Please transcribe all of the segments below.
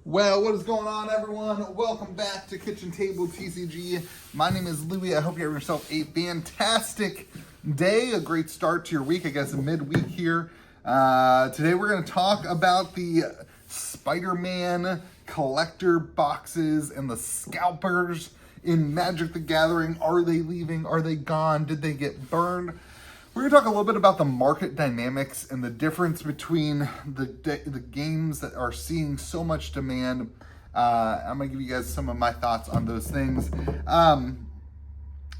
Well, what is going on, everyone? Welcome back to Kitchen Table TCG. My name is Louie. I hope you have yourself a fantastic day, a great start to your week, I guess midweek here. Today we're going to talk about the Spider-Man collector boxes and the scalpers in Magic the Gathering. Are they leaving? Are they gone? Did they get burned? We're going to talk a little bit about the market dynamics and the difference between the games that are seeing so much demand. I'm going to give you guys some of my thoughts on those things.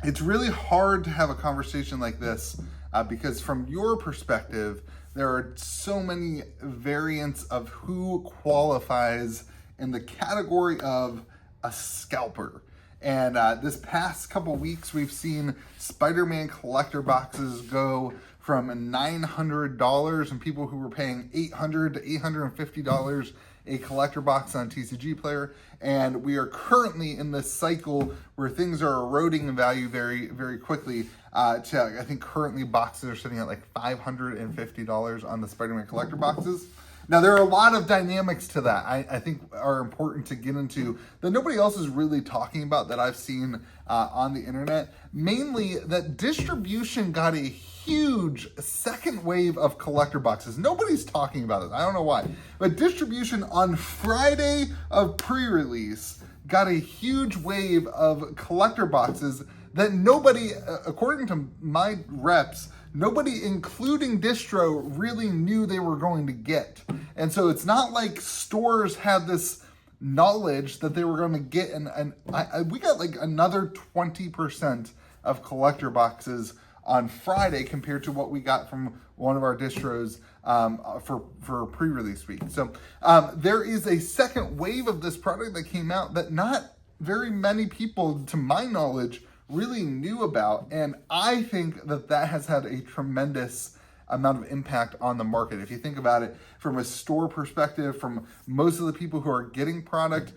It's really hard to have a conversation like this because from your perspective, there are so many variants of who qualifies in the category of a scalper. And this past couple weeks, we've seen Spider-Man collector boxes go from $900 and people who were paying $800 to $850 a collector box on TCG Player. And we are currently in this cycle where things are eroding in value very, very quickly. I think currently boxes are sitting at like $550 on the Spider-Man collector boxes. Now, there are a lot of dynamics to that I think are important to get into that nobody else is really talking about that I've seen on the internet. Mainly that distribution got a huge second wave of collector boxes. Nobody's talking about it. I don't know why. But distribution on Friday of pre-release got a huge wave of collector boxes that nobody, according to my reps, nobody, including distro, really knew they were going to get. And so it's not like stores had this knowledge that they were going to get. And we got like another 20% of collector boxes on Friday compared to what we got from one of our distros for pre-release week. So there is a second wave of this product that came out that not very many people, to my knowledge, really knew about, and I think that that has had a tremendous amount of impact on the market. If you think about it from a store perspective, from most of the people who are getting product,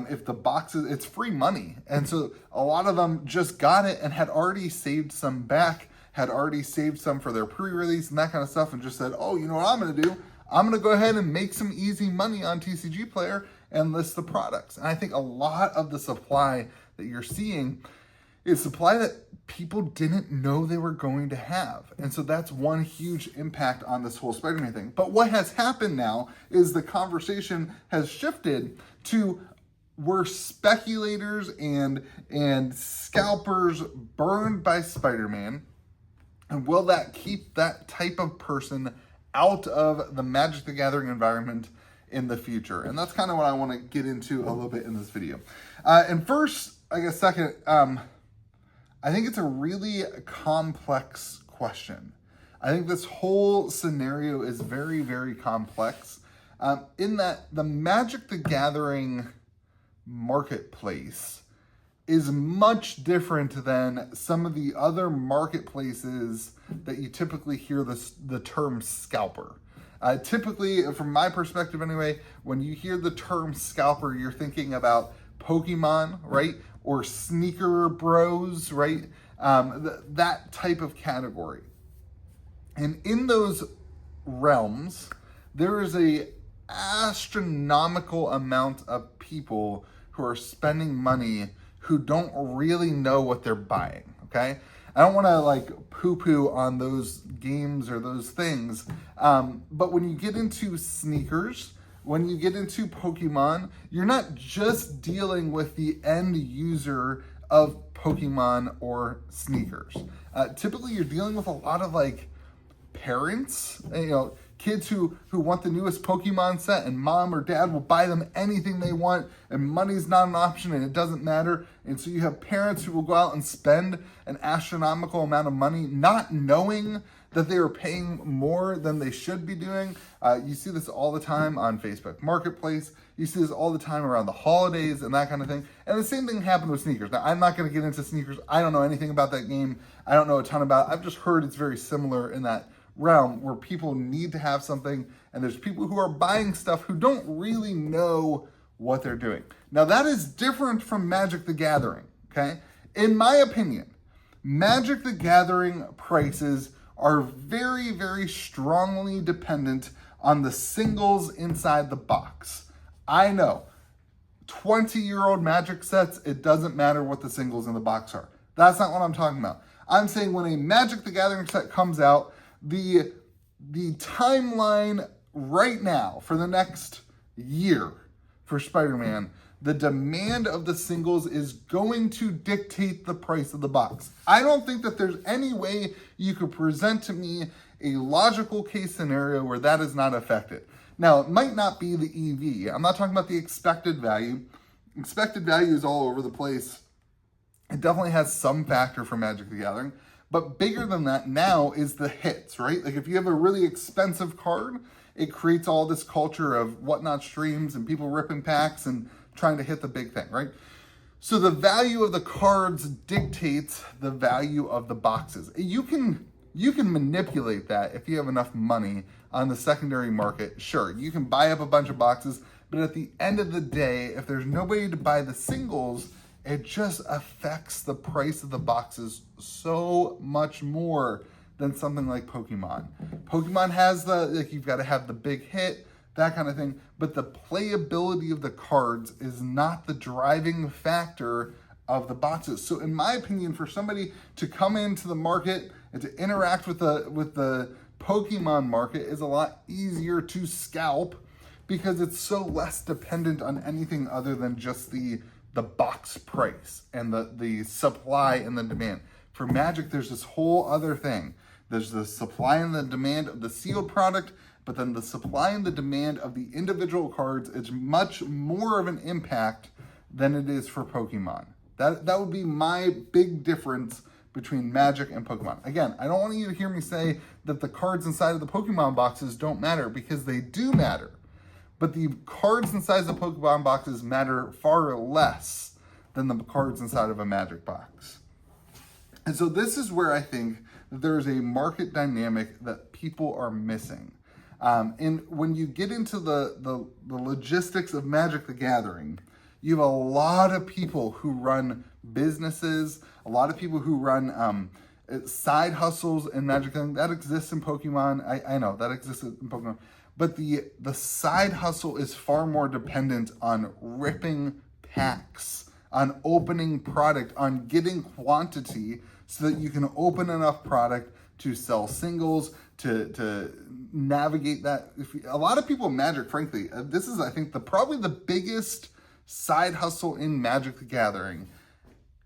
if the boxes, it's free money, and so a lot of them just got it and had already saved some back, had already saved some for their pre-release and that kind of stuff, and just said, oh, you know what I'm going to do? I'm going to go ahead and make some easy money on TCG Player and list the products. And I think a lot of the supply that you're seeing is supply that people didn't know they were going to have. And so that's one huge impact on this whole Spider-Man thing. But what has happened now is the conversation has shifted to were speculators and scalpers burned by Spider-Man? And will that keep that type of person out of the Magic the Gathering environment in the future? And that's kind of what I want to get into a little bit in this video. And first, I guess second, I think it's a really complex question. I think this whole scenario is very, very complex in that the Magic the Gathering marketplace is much different than some of the other marketplaces that you typically hear the term scalper. Typically, from my perspective anyway, when you hear the term scalper, you're thinking about Pokemon, right? Or sneaker bros, right? That type of category. And in those realms, there is a astronomical amount of people who are spending money who don't really know what they're buying, okay? I don't want to like poo-poo on those games or those things, but when you get into sneakers, when you get into Pokemon, you're not just dealing with the end user of Pokemon or sneakers. Typically, you're dealing with a lot of like parents, kids who want the newest Pokemon set, and mom or dad will buy them anything they want, and money's not an option, and it doesn't matter. And so you have parents who will go out and spend an astronomical amount of money, not knowing that they are paying more than they should be doing. You see this all the time on Facebook Marketplace. You see this all the time around the holidays and that kind of thing. And the same thing happened with sneakers. Now, I'm not going to get into sneakers. I don't know anything about that game. I don't know a ton about it. I've just heard it's very similar in that realm where people need to have something, and there's people who are buying stuff who don't really know what they're doing. Now, that is different from Magic the Gathering, okay? In my opinion, Magic the Gathering prices are very, very strongly dependent on the singles inside the box. I know 20-year-old Magic sets, it doesn't matter what the singles in the box are. That's not what I'm talking about. I'm saying when a Magic the Gathering set comes out, the timeline right now for the next year for Spider-Man, the demand of the singles is going to dictate the price of the box. I don't think that there's any way you could present to me a logical case scenario where that is not affected. Now, it might not be the EV. I'm not talking about the expected value. Expected value is all over the place. It definitely has some factor for Magic the Gathering. But bigger than that now is the hits, right? Like if you have a really expensive card, it creates all this culture of whatnot streams and people ripping packs and trying to hit the big thing, right? So the value of the cards dictates the value of the boxes. You can manipulate that if you have enough money on the secondary market. Sure, you can buy up a bunch of boxes, but at the end of the day, if there's nobody to buy the singles, it just affects the price of the boxes so much more than something like Pokemon. Pokemon has you've got to have the big hit, that kind of thing, but the playability of the cards is not the driving factor of the boxes. So in my opinion, for somebody to come into the market and to interact with the Pokemon market is a lot easier to scalp because it's so less dependent on anything other than just the box price and the supply and the demand. For Magic, there's this whole other thing. There's the supply and the demand of the sealed product, but then the supply and the demand of the individual cards is much more of an impact than it is for Pokemon. That would be my big difference between Magic and Pokemon. Again, I don't want you to hear me say that the cards inside of the Pokemon boxes don't matter, because they do matter. But the cards inside the Pokemon boxes matter far less than the cards inside of a Magic box. And so this is where I think that there's a market dynamic that people are missing. And when you get into the logistics of Magic the Gathering, you have a lot of people who run businesses, a lot of people who run side hustles in Magic. That exists in Pokemon. I know that exists in Pokemon. But the side hustle is far more dependent on ripping packs, on opening product, on getting quantity so that you can open enough product to sell singles, to navigate that. A lot of people in Magic, frankly, this is, I think, probably the biggest side hustle in Magic the Gathering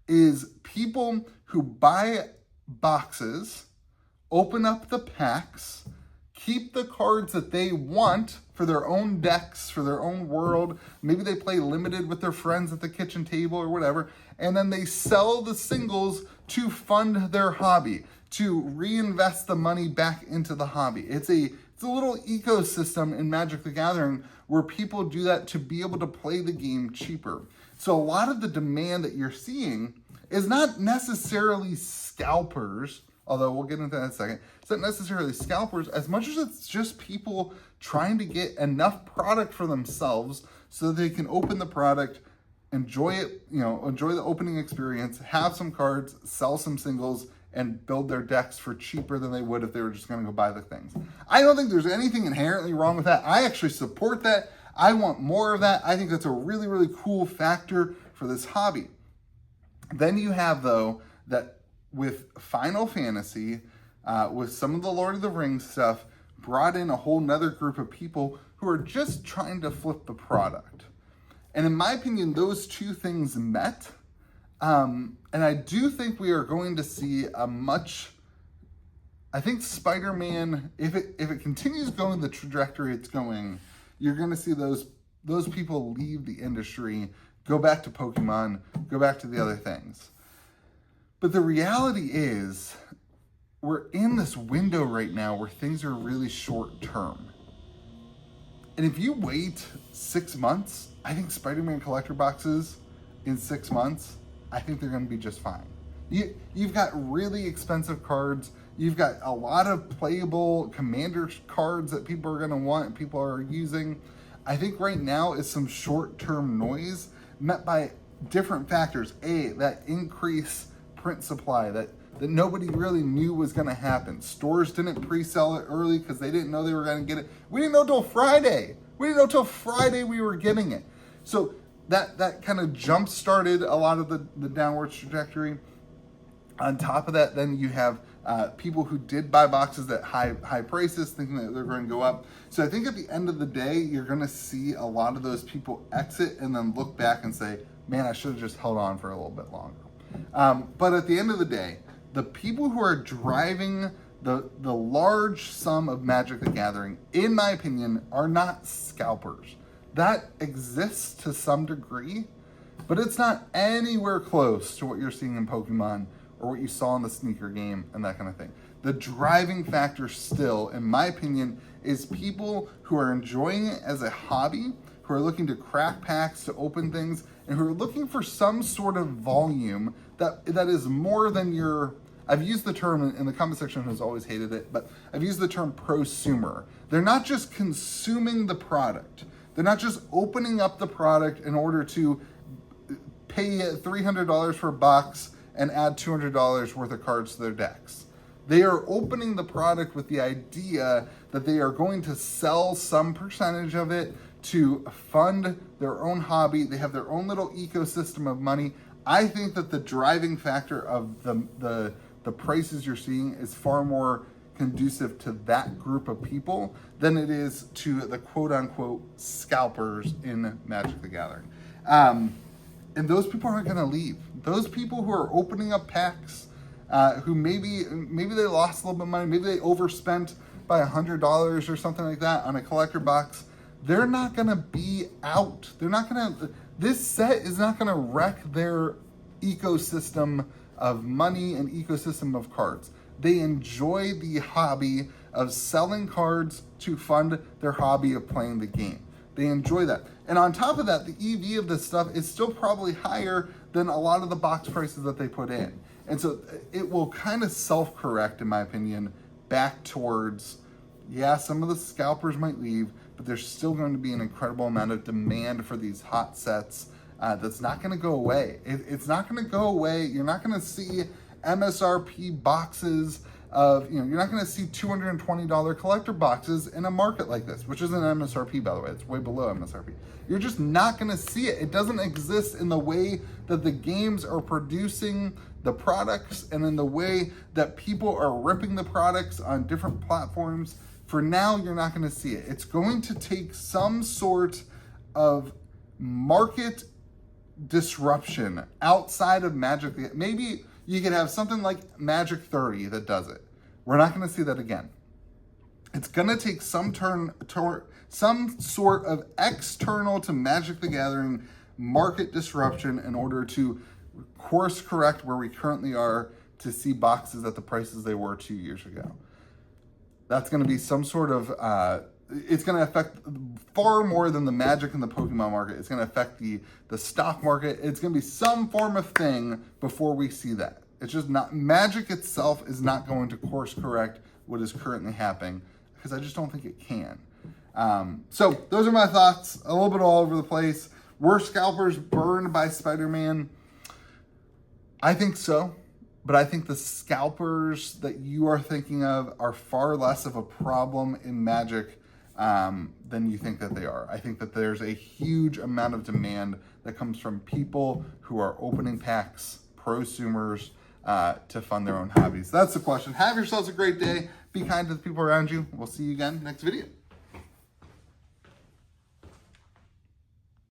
is people who buy boxes, open up the packs, keep the cards that they want for their own decks, for their own world. Maybe they play limited with their friends at the kitchen table or whatever, and then they sell the singles to fund their hobby, to reinvest the money back into the hobby. It's a little ecosystem in Magic the Gathering where people do that to be able to play the game cheaper. So a lot of the demand that you're seeing is not necessarily scalpers, although we'll get into that in a second. It's not necessarily scalpers as much as it's just people trying to get enough product for themselves so they can open the product, enjoy it, enjoy the opening experience, have some cards, sell some singles, and build their decks for cheaper than they would if they were just going to go buy the things. I don't think there's anything inherently wrong with that. I actually support that. I want more of that. I think that's a really, really cool factor for this hobby. Then you have, though, that with Final Fantasy, with some of the Lord of the Rings stuff, brought in a whole nother group of people who are just trying to flip the product. And in my opinion, those two things met. And I do think we are going to see I think Spider-Man, if it continues going the trajectory it's going, you're going to see those people leave the industry, go back to Pokemon, go back to the other things. But the reality is, we're in this window right now where things are really short term. And if you wait 6 months, I think Spider-Man collector boxes in 6 months, I think they're going to be just fine. You've got really expensive cards. You've got a lot of playable Commander cards that people are going to want and people are using. I think right now is some short-term noise met by different factors. That increase print supply that nobody really knew was going to happen. Stores didn't pre-sell it early because they didn't know they were going to get it. We didn't know till Friday. We didn't know till Friday we were getting it. So that kind of jump started a lot of the downwards trajectory. On top of that, then you have people who did buy boxes at high prices, thinking that they're going to go up. So I think at the end of the day, you're going to see a lot of those people exit and then look back and say, man, I should have just held on for a little bit longer. But at the end of the day, the people who are driving the large sum of Magic the Gathering, in my opinion, are not scalpers. That exists to some degree, but it's not anywhere close to what you're seeing in Pokemon or what you saw in the sneaker game and that kind of thing. The driving factor still, in my opinion, is people who are enjoying it as a hobby, who are looking to crack packs, to open things, and who are looking for some sort of volume that is more than your... I've used the term, in the comment section has always hated it, but I've used the term prosumer. They're not just consuming the product. They're not just opening up the product in order to pay $300 for a box and add $200 worth of cards to their decks. They are opening the product with the idea that they are going to sell some percentage of it to fund their own hobby. They have their own little ecosystem of money. I think that the driving factor of the prices you're seeing is far more conducive to that group of people than it is to the quote-unquote scalpers in Magic the Gathering. And those people aren't going to leave. Those people who are opening up packs, who maybe they lost a little bit of money, maybe they overspent by $100 or something like that on a collector box, they're not going to be out. They're not going to... This set is not going to wreck their ecosystem of money and ecosystem of cards. They enjoy the hobby of selling cards to fund their hobby of playing the game. They enjoy that. And on top of that, the EV of this stuff is still probably higher than a lot of the box prices that they put in. And so it will kind of self-correct, in my opinion, back towards, yeah, some of the scalpers might leave, but there's still going to be an incredible amount of demand for these hot sets that's not going to go away. It's not going to go away. You're not going to see MSRP boxes of, you're not going to see $220 collector boxes in a market like this, which isn't MSRP, by the way. It's way below MSRP. You're just not going to see it. It doesn't exist in the way that the games are producing the products and in the way that people are ripping the products on different platforms. For now, you're not going to see it. It's going to take some sort of market disruption outside of Magic. Maybe you could have something like Magic 30 that does it. We're not going to see that again. It's going to take some sort of external to Magic the Gathering market disruption in order to course correct where we currently are to see boxes at the prices they were 2 years ago. That's going to be some sort of, it's going to affect far more than the Magic and the Pokemon market. It's going to affect the stock market. It's going to be some form of thing before we see that. It's just not, Magic itself is not going to course correct what is currently happening, because I just don't think it can. So those are my thoughts, a little bit all over the place. Were scalpers burned by Spider-Man? I think so. But I think the scalpers that you are thinking of are far less of a problem in Magic than you think that they are. I think that there's a huge amount of demand that comes from people who are opening packs, prosumers, to fund their own hobbies. That's the question. Have yourselves a great day. Be kind to the people around you. We'll see you again next video.